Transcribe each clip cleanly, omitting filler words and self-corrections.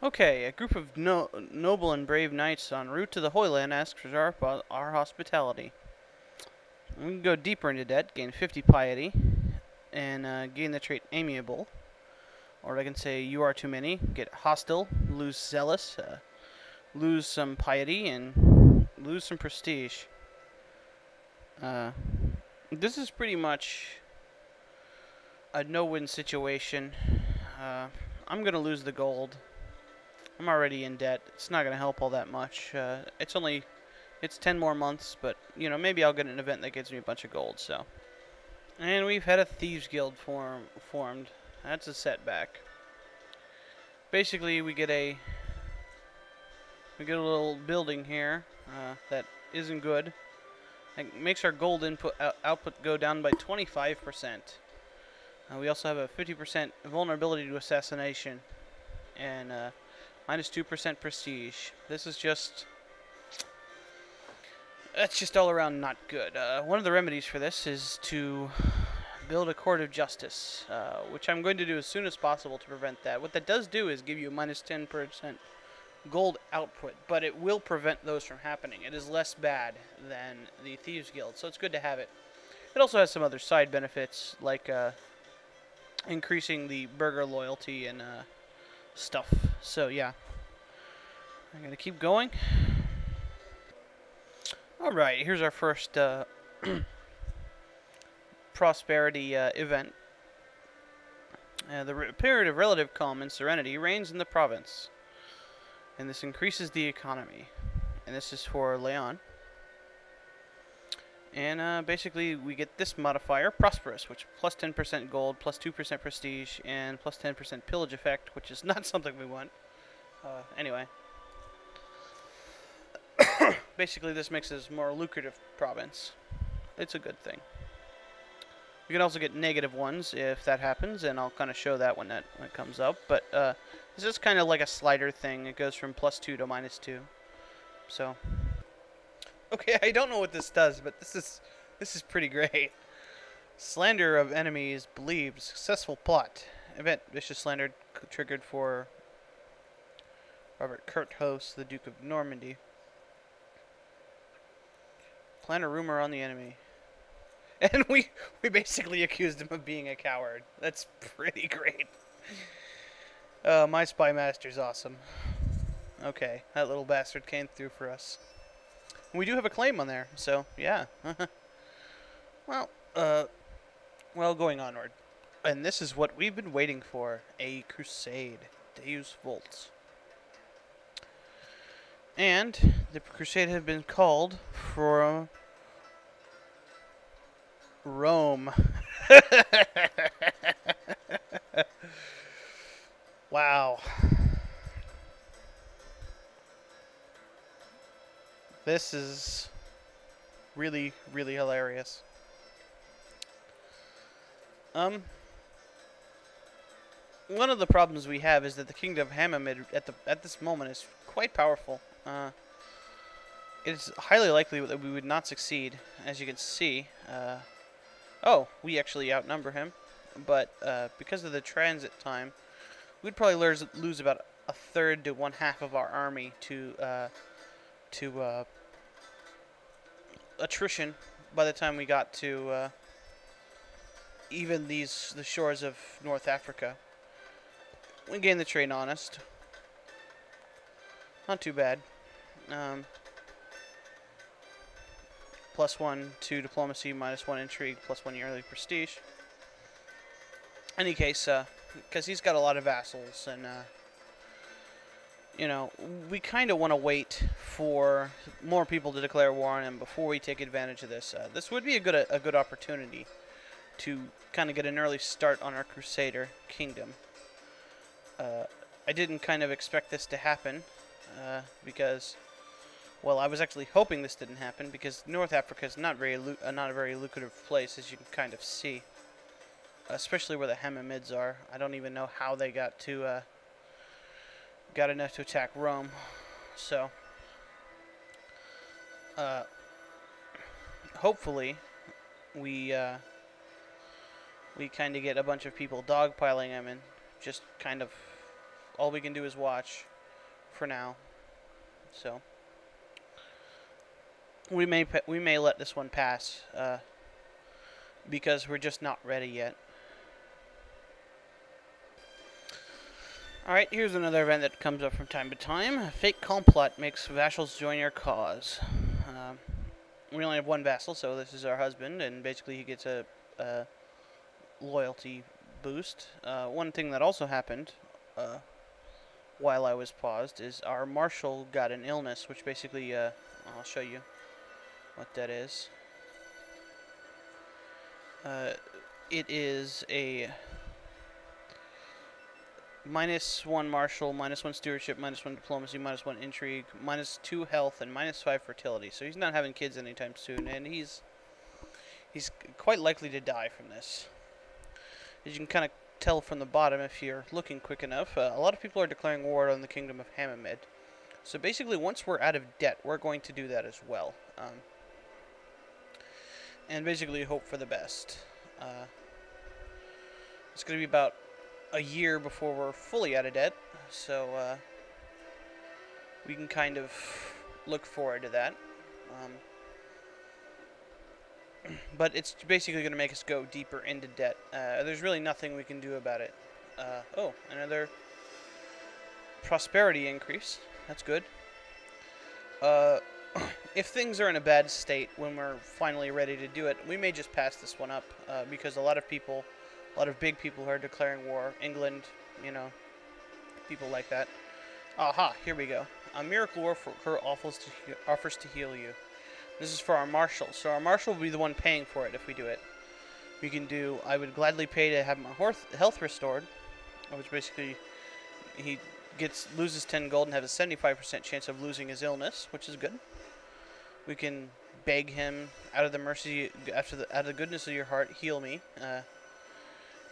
Okay, a group of noble and brave knights en route to the Holy Land asks for our hospitality. We can go deeper into debt, gain 50 piety, and gain the trait amiable. Or I can say you are too many, get hostile, lose zealous, lose some piety, and lose some prestige. Uh, this is pretty much a no-win situation. I'm going to lose the gold. I'm already in debt. It's not going to help all that much. It's 10 more months, but, you know, maybe I'll get an event that gives me a bunch of gold, so. And we've had a Thieves Guild formed. That's a setback. Basically, we get a little building here that isn't good. It makes our gold output go down by 25%. We also have a 50% vulnerability to assassination, and minus 2% prestige. This is that's just all around not good. One of the remedies for this is to build a court of justice, which I'm going to do as soon as possible to prevent that. What that does do is give you a minus 10% gold output, but it will prevent those from happening. It is less bad than the Thieves Guild, so it's good to have it. It also has some other side benefits, like increasing the burger loyalty and stuff. So yeah, I'm gonna keep going. Alright, here's our first prosperity event. The period of relative calm and serenity reigns in the province, and this increases the economy. And this is for Leon. And basically we get this modifier, prosperous, which plus 10% gold, plus 2% prestige, and plus 10% pillage effect, which is not something we want. Anyway. Basically this makes us a more lucrative province. It's a good thing. You can also get negative ones if that happens, and I'll kind of show that when it comes up. But this is kind of like a slider thing. It goes from plus 2 to minus 2. So, okay, I don't know what this does, but this is pretty great. Slander of enemies believed. Successful plot. Event vicious slander triggered for Robert Curthose, the Duke of Normandy. Plan a rumor on the enemy. And we basically accused him of being a coward. That's pretty great. My spy master's awesome. Okay, that little bastard came through for us. We do have a claim on there, so yeah. Well, going onward. And this is what we've been waiting for. A crusade. Deus Vult. And the crusade had been called from Rome. Wow. This is really, really hilarious. One of the problems we have is that the kingdom of Hammamid at this moment is quite powerful. It is highly likely that we would not succeed, as you can see. Oh, we actually outnumber him, but because of the transit time, we'd probably lose about a third to one-half of our army to attrition by the time we got to even the shores of North Africa. We gained the trade honest. Not too bad. +1 to diplomacy, -1 intrigue, +1 yearly prestige. Any case, because he's got a lot of vassals, and you know, we kind of want to wait for more people to declare war on him before we take advantage of this. This would be a good opportunity to kind of get an early start on our Crusader kingdom. I didn't kind of expect this to happen because, well, I was actually hoping this didn't happen because North Africa is not a very lucrative place, as you can kind of see, especially where the Hammamids are. I don't even know how they got enough to attack Rome. So, hopefully, we kind of get a bunch of people dogpiling him, and just kind of all we can do is watch. for now. So we may let this one pass because we're just not ready yet. Alright, here's another event that comes up from time to time. A fake complot makes vassals join your cause. We only have one vassal, so this is our husband, and basically he gets a loyalty boost. One thing that also happened while I was paused is our marshal got an illness, which basically, I'll show you what that is. It is a -1 martial, -1 stewardship, -1 diplomacy, -1 intrigue, -2 health, and -5 fertility. So he's not having kids anytime soon, and he's quite likely to die from this. As you can kind of tell from the bottom if you're looking quick enough, a lot of people are declaring war on the kingdom of Hammamid. So basically, once we're out of debt, we're going to do that as well. And basically hope for the best. It's going to be about a year before we're fully out of debt, so we can kind of look forward to that. But it's basically going to make us go deeper into debt. There's really nothing we can do about it. Oh, another prosperity increase. That's good. If things are in a bad state when we're finally ready to do it, we may just pass this one up, because a lot of big people are declaring war. England, you know, people like that. Aha, here we go. A miracle worker offers to heal you. This is for our marshal. So our marshal will be the one paying for it if we do it. We can do, I would gladly pay to have my health restored, which basically he loses 10 gold and has a 75% chance of losing his illness, which is good. We can beg him out of the goodness of your heart, heal me.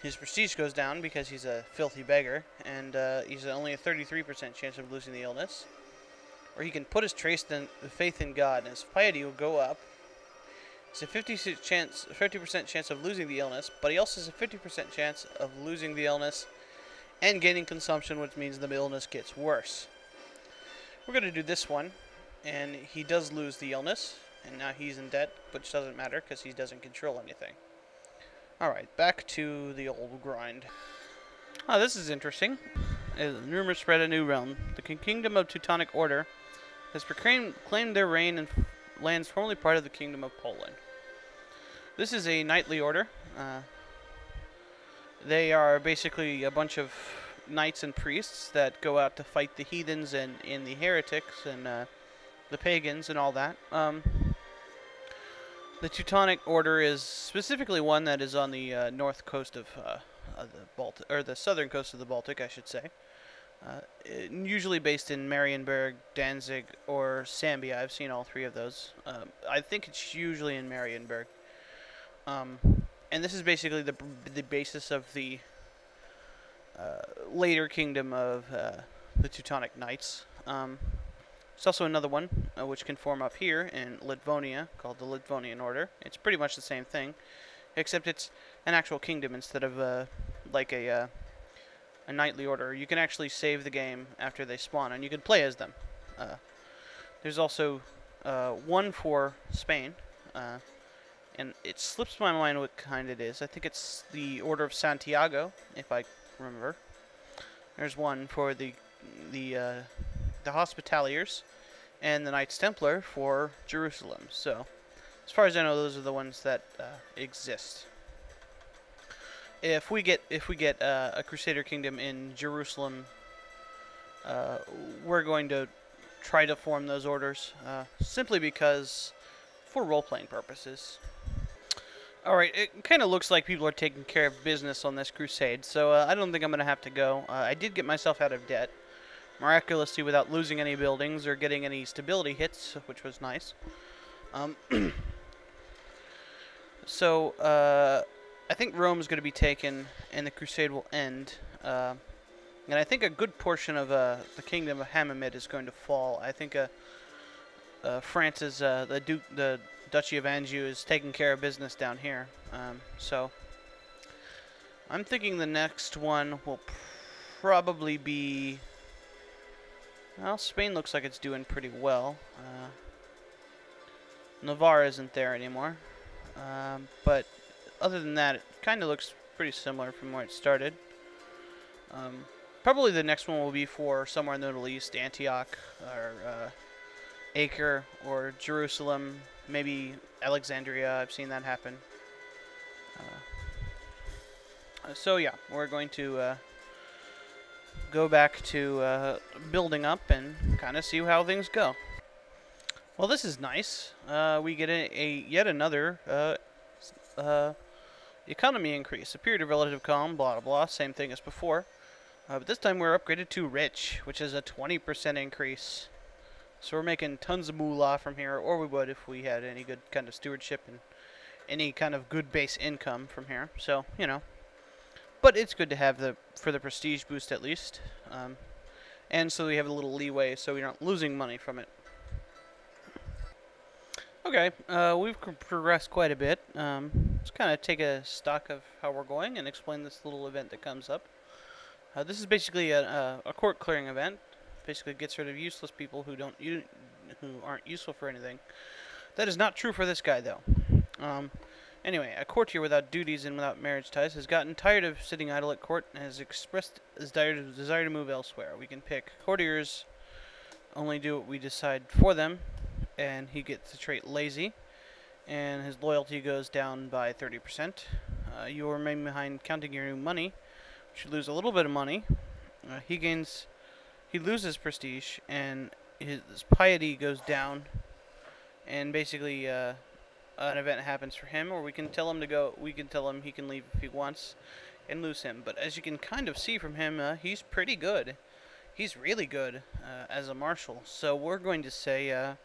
His prestige goes down because he's a filthy beggar, and he's only a 33% chance of losing the illness. Or he can put his faith in God, and his piety will go up. It's a 50% chance of losing the illness, but he also has a 50% chance of losing the illness and gaining consumption, which means the illness gets worse. We're going to do this one, and he does lose the illness, and now he's in debt, which doesn't matter because he doesn't control anything. Alright, back to the old grind. Oh, this is interesting. Rumors spread a new realm. The kingdom of Teutonic Order has claimed their reign in lands formerly part of the kingdom of Poland. This is a knightly order. They are basically a bunch of knights and priests that go out to fight the heathens and the heretics and the pagans and all that. The Teutonic Order is specifically one that is on the north coast of the Baltic, or the southern coast of the Baltic, I should say. Usually based in Marienburg, Danzig, or Sambia. I've seen all three of those. I think it's usually in Marienburg. And this is basically the basis of the later kingdom of the Teutonic Knights. There's also another one which can form up here in Litvonia called the Lithuanian Order. It's pretty much the same thing, except it's an actual kingdom instead of like a knightly order. You can actually save the game after they spawn, and you can play as them. There's also one for Spain, and it slips my mind what kind it is. I think it's the Order of Santiago, if I remember. There's one for the Hospitaliers, and the Knights Templar for Jerusalem. So, as far as I know, those are the ones that exist. If we get a Crusader kingdom in Jerusalem, we're going to try to form those orders, simply because for role-playing purposes. Alright, it kind of looks like people are taking care of business on this crusade, so I don't think I'm going to have to go. I did get myself out of debt, miraculously without losing any buildings or getting any stability hits, which was nice. So, I think Rome is going to be taken, and the crusade will end. And I think a good portion of the kingdom of Hammamid is going to fall. I think France's the Duchy of Anjou is taking care of business down here. So I'm thinking the next one will probably be Well, Spain looks like it's doing pretty well. Navarre isn't there anymore. But other than that, it kind of looks pretty similar from where it started. Probably the next one will be for somewhere in the Middle East, Antioch, or Acre, or Jerusalem, maybe Alexandria. I've seen that happen. So yeah, we're going to go back to building up and kind of see how things go. Well, this is nice. We get yet another economy increase. A period of relative calm, blah, blah, blah. Same thing as before. But this time we're upgraded to rich, which is a 20% increase. So we're making tons of moolah from here, or we would if we had any good kind of stewardship and any kind of good base income from here. So, you know. But it's good to have for the prestige boost at least. And so we have a little leeway so we're not losing money from it. Okay, we've progressed quite a bit. Let's kind of take a stock of how we're going and explain this little event that comes up. This is basically a court clearing event. Basically gets rid of useless people who aren't useful for anything. That is not true for this guy, though. Anyway, a courtier without duties and without marriage ties has gotten tired of sitting idle at court and has expressed his desire to move elsewhere. We can pick courtiers, only do what we decide for them, and he gets the trait lazy, and his loyalty goes down by 30%. You will remain behind counting your new money, which you lose a little bit of money. He loses prestige, and his piety goes down, and basically an event happens for him, or we can tell him to go. We can tell him he can leave if he wants, and lose him. But as you can kind of see from him, he's pretty good. He's really good as a marshal. So we're going to say,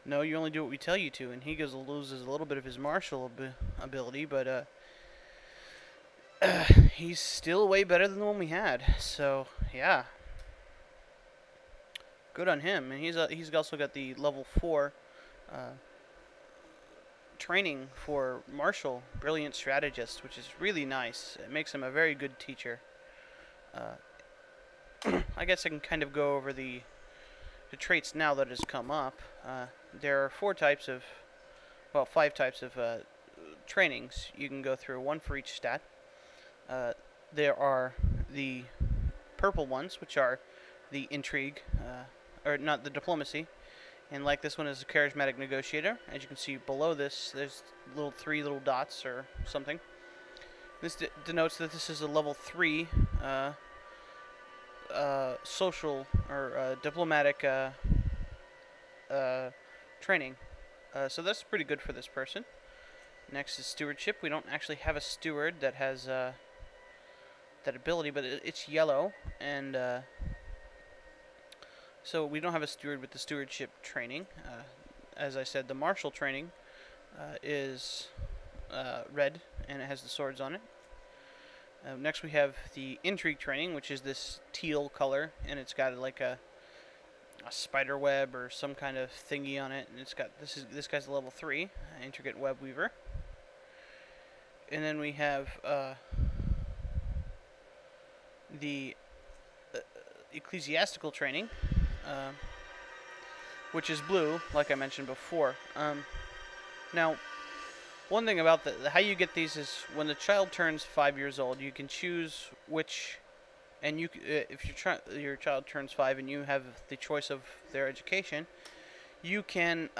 no, you only do what we tell you to, and he loses a little bit of his martial ability, but he's still way better than the one we had. So yeah, good on him. And he's also got the level 4. Training for martial brilliant strategist, which is really nice. It makes him a very good teacher. I guess I can kind of go over the traits now that has come up. There are 5 types of trainings you can go through, one for each stat. There are the purple ones, which are the intrigue, or not the diplomacy. And like this one is a charismatic negotiator. As you can see below this, there's 3 little dots or something. This denotes that this is a level 3 social or diplomatic training. So that's pretty good for this person. Next is stewardship. We don't actually have a steward that has that ability, but it's yellow, and so we don't have a steward with the stewardship training. As I said, the martial training is red, and it has the swords on it. Next we have the intrigue training, which is this teal color, and it's got like a spider web or some kind of thingy on it, and it's got this guy's a level 3 intricate web weaver. And then we have the ecclesiastical training, which is blue, like I mentioned before. Now, one thing about how you get these is when the child turns 5 years old, you can choose which, and if your child turns 5 and you have the choice of their education, you can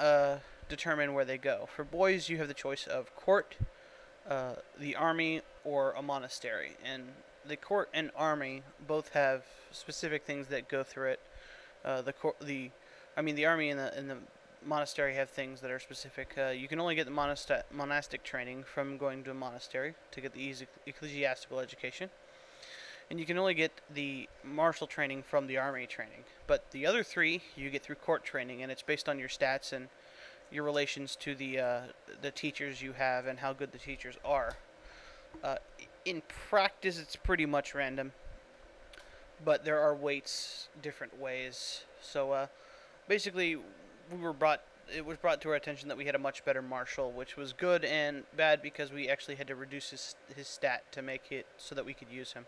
determine where they go. For boys, you have the choice of court, the army, or a monastery. And the court and army both have specific things that go through it. The army and the monastery have things that are specific. You can only get the monastic training from going to a monastery to get the ecclesiastical education. And you can only get the martial training from the army training. But the other 3 you get through court training, and it's based on your stats and your relations to the teachers you have and how good the teachers are. In practice, it's pretty much random, but there are weights different ways. So basically, it was brought to our attention that we had a much better martial, which was good and bad because we actually had to reduce his stat to make it so that we could use him.